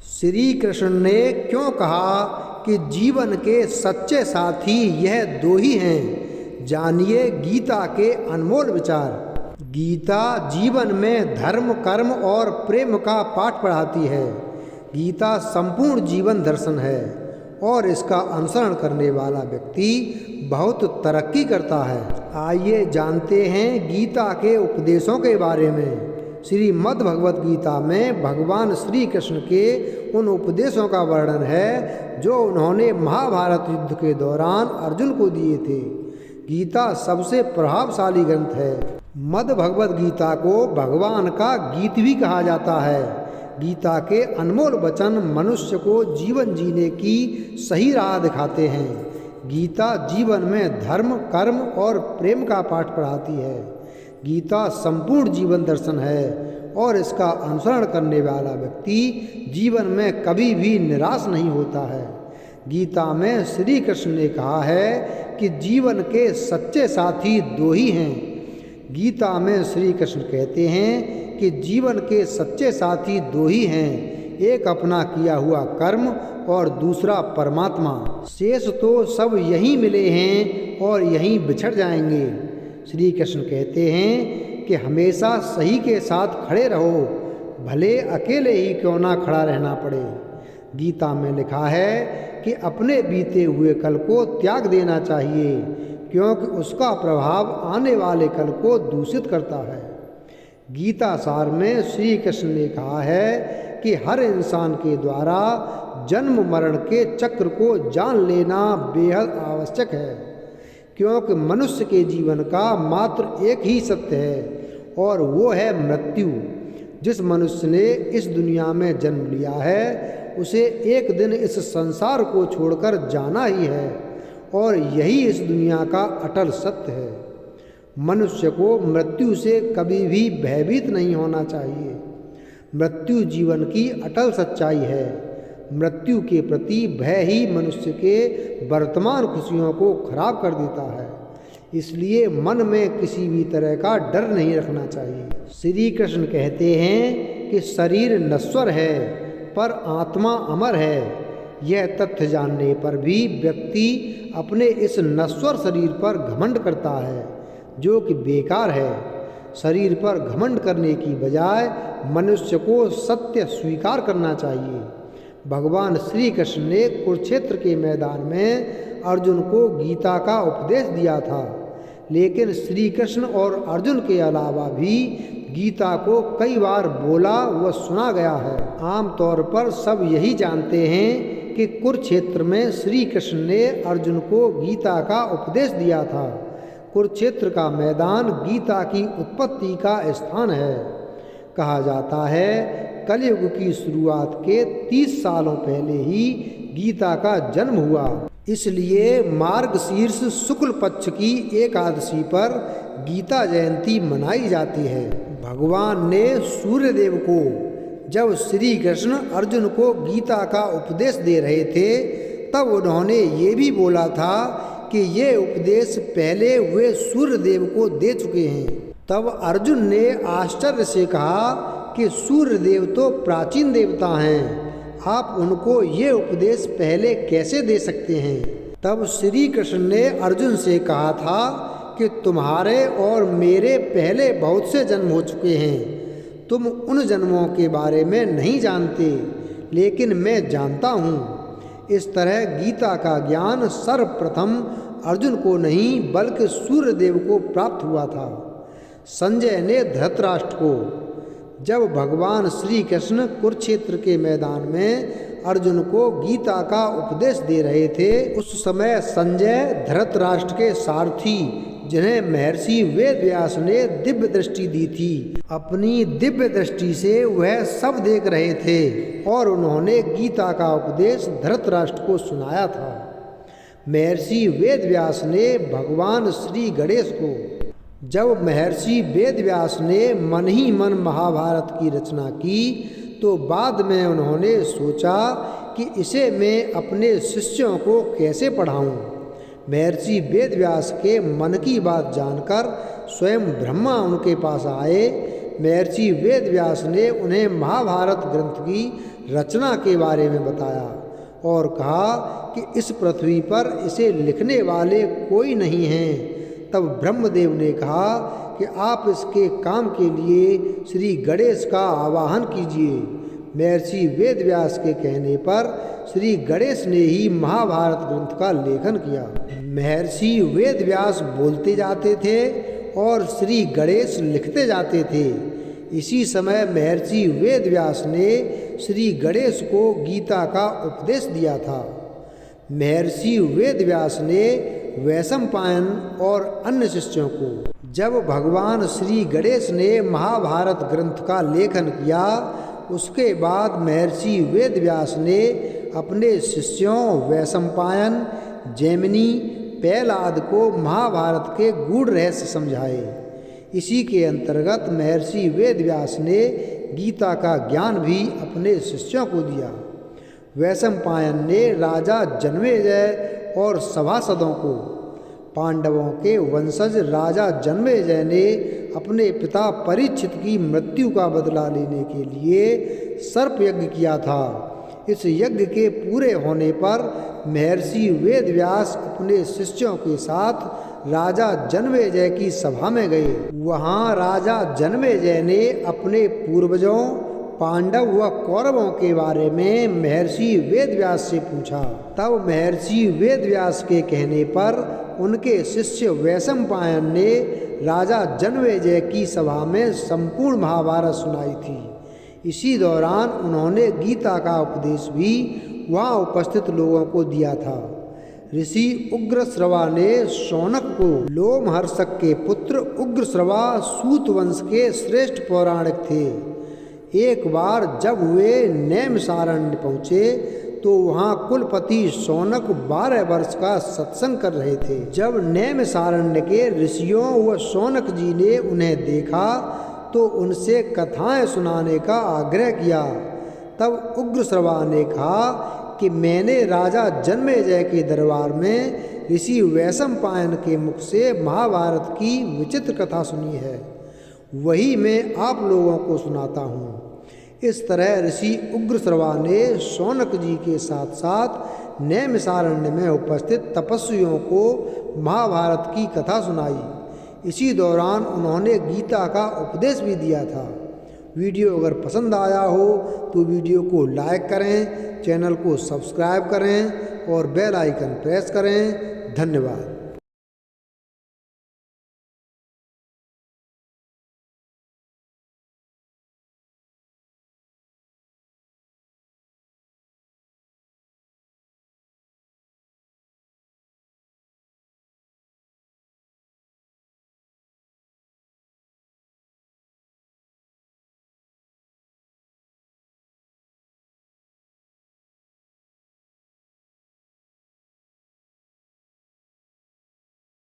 श्री कृष्ण ने क्यों कहा कि जीवन के सच्चे साथी यह दो ही हैं, जानिए गीता के अनमोल विचार। गीता जीवन में धर्म, कर्म और प्रेम का पाठ पढ़ाती है। गीता संपूर्ण जीवन दर्शन है और इसका अनुसरण करने वाला व्यक्ति बहुत तरक्की करता है। आइए जानते हैं गीता के उपदेशों के बारे में। श्रीमद् भगवत गीता में भगवान श्री कृष्ण के उन उपदेशों का वर्णन है जो उन्होंने महाभारत युद्ध के दौरान अर्जुन को दिए थे। गीता सबसे प्रभावशाली ग्रंथ है। मद् भगवत गीता को भगवान का गीत भी कहा जाता है। गीता के अनमोल वचन मनुष्य को जीवन जीने की सही राह दिखाते हैं। गीता जीवन में धर्म, कर्म और प्रेम का पाठ पढ़ाती है। गीता संपूर्ण जीवन दर्शन है और इसका अनुसरण करने वाला व्यक्ति जीवन में कभी भी निराश नहीं होता है। गीता में श्री कृष्ण ने कहा है कि जीवन के सच्चे साथी दो ही हैं। गीता में श्री कृष्ण कहते हैं कि जीवन के सच्चे साथी दो ही हैं, एक अपना किया हुआ कर्म और दूसरा परमात्मा। शेष तो सब यहीं मिले हैं और यहीं बिछड़ जाएंगे। श्री कृष्ण कहते हैं कि हमेशा सही के साथ खड़े रहो, भले अकेले ही क्यों ना खड़ा रहना पड़े। गीता में लिखा है कि अपने बीते हुए कल को त्याग देना चाहिए, क्योंकि उसका प्रभाव आने वाले कल को दूषित करता है। गीता सार में श्री कृष्ण ने कहा है कि हर इंसान के द्वारा जन्म मरण के चक्र को जान लेना बेहद आवश्यक है, क्योंकि मनुष्य के जीवन का मात्र एक ही सत्य है और वो है मृत्यु। जिस मनुष्य ने इस दुनिया में जन्म लिया है उसे एक दिन इस संसार को छोड़कर जाना ही है और यही इस दुनिया का अटल सत्य है। मनुष्य को मृत्यु से कभी भी भयभीत नहीं होना चाहिए। मृत्यु जीवन की अटल सच्चाई है। मृत्यु के प्रति भय ही मनुष्य के वर्तमान खुशियों को खराब कर देता है। इसलिए मन में किसी भी तरह का डर नहीं रखना चाहिए। श्री कृष्ण कहते हैं कि शरीर नश्वर है पर आत्मा अमर है। यह तथ्य जानने पर भी व्यक्ति अपने इस नश्वर शरीर पर घमंड करता है, जो कि बेकार है। शरीर पर घमंड करने की बजाय मनुष्य को सत्य स्वीकार करना चाहिए। भगवान श्री कृष्ण ने कुरुक्षेत्र के मैदान में अर्जुन को गीता का उपदेश दिया था, लेकिन श्री कृष्ण और अर्जुन के अलावा भी गीता को कई बार बोला व सुना गया है। आमतौर पर सब यही जानते हैं कि कुरुक्षेत्र में श्री कृष्ण ने अर्जुन को गीता का उपदेश दिया था। कुरुक्षेत्र का मैदान गीता की उत्पत्ति का स्थान है। कहा जाता है कलयुग की शुरुआत के 30 सालों पहले ही गीता का जन्म हुआ। इसलिए मार्गशीर्ष शुक्ल पक्ष की एकादशी पर गीता जयंती मनाई जाती है। भगवान ने सूर्यदेव को जब श्री कृष्ण अर्जुन को गीता का उपदेश दे रहे थे तब उन्होंने ये भी बोला था कि ये उपदेश पहले हुए सूर्यदेव को दे चुके हैं। तब अर्जुन ने आश्चर्य से कहा कि सूर्यदेव तो प्राचीन देवता हैं, आप उनको ये उपदेश पहले कैसे दे सकते हैं। तब श्री कृष्ण ने अर्जुन से कहा था कि तुम्हारे और मेरे पहले बहुत से जन्म हो चुके हैं। तुम उन जन्मों के बारे में नहीं जानते, लेकिन मैं जानता हूँ। इस तरह गीता का ज्ञान सर्वप्रथम अर्जुन को नहीं बल्कि सूर्यदेव को प्राप्त हुआ था। संजय ने धृतराष्ट्र को जब भगवान श्री कृष्ण कुरुक्षेत्र के मैदान में अर्जुन को गीता का उपदेश दे रहे थे, उस समय संजय धृतराष्ट्र के सारथी जिन्हें महर्षि वेदव्यास ने दिव्य दृष्टि दी थी, अपनी दिव्य दृष्टि से वह सब देख रहे थे और उन्होंने गीता का उपदेश धृतराष्ट्र को सुनाया था। महर्षि वेदव्यास ने भगवान श्री गणेश को जब महर्षि वेदव्यास ने मन ही मन महाभारत की रचना की तो बाद में उन्होंने सोचा कि इसे मैं अपने शिष्यों को कैसे पढ़ाऊं। महर्षि वेदव्यास के मन की बात जानकर स्वयं ब्रह्मा उनके पास आए। महर्षि वेदव्यास ने उन्हें महाभारत ग्रंथ की रचना के बारे में बताया और कहा कि इस पृथ्वी पर इसे लिखने वाले कोई नहीं हैं। तब ब्रह्मदेव ने कहा कि आप इसके काम के लिए श्री गणेश का आवाहन कीजिए। महर्षि वेदव्यास के कहने पर श्री गणेश ने ही महाभारत ग्रंथ का लेखन किया। महर्षि वेदव्यास बोलते जाते थे और श्री गणेश लिखते जाते थे। इसी समय महर्षि वेदव्यास ने श्री गणेश को गीता का उपदेश दिया था। महर्षि वेदव्यास ने वैशंपायन और अन्य शिष्यों को, जब भगवान श्री गणेश ने महाभारत ग्रंथ का लेखन किया, उसके बाद महर्षि वेदव्यास ने अपने शिष्यों वैशंपायन, जैमिनी, प्रहलाद को महाभारत के गूढ़ रहस्य समझाए। इसी के अंतर्गत महर्षि वेदव्यास ने गीता का ज्ञान भी अपने शिष्यों को दिया। वैशंपायन ने राजा जन्मेजय और सभासदों को, पांडवों के वंशज राजा जन्मेजय ने अपने पिता परीक्षित की मृत्यु का बदला लेने के लिए सर्प यज्ञ किया था। इस यज्ञ के पूरे होने पर महर्षि वेदव्यास अपने शिष्यों के साथ राजा जन्मेजय की सभा में गए। वहाँ राजा जन्मेजय ने अपने पूर्वजों पांडव व कौरवों के बारे में महर्षि वेदव्यास से पूछा। तब महर्षि वेदव्यास के कहने पर उनके शिष्य वैशंपायन ने राजा जन्मेजय की सभा में संपूर्ण महाभारत सुनाई थी। इसी दौरान उन्होंने गीता का उपदेश भी वहाँ उपस्थित लोगों को दिया था। ऋषि उग्रश्रवा ने शौनक को, लोमहर्षक के पुत्र उग्रश्रवा सूत वंश के श्रेष्ठ पौराणिक थे। एक बार जब वे नैमिषारण्य पहुँचे तो वहाँ कुलपति शौनक 12 वर्ष का सत्संग कर रहे थे। जब नैमिषारण्य के ऋषियों व शौनक जी ने उन्हें देखा तो उनसे कथाएं सुनाने का आग्रह किया। तब उग्रश्रवा ने कहा कि मैंने राजा जन्मेजय के दरबार में ऋषि वैशंपायन के मुख से महाभारत की विचित्र कथा सुनी है, वही मैं आप लोगों को सुनाता हूँ। इस तरह ऋषि उग्रश्रवा ने शौनक जी के साथ साथ नैमिषारण्य में उपस्थित तपस्वियों को महाभारत की कथा सुनाई। इसी दौरान उन्होंने गीता का उपदेश भी दिया था। वीडियो अगर पसंद आया हो तो वीडियो को लाइक करें, चैनल को सब्सक्राइब करें और बेल आइकन प्रेस करें। धन्यवाद।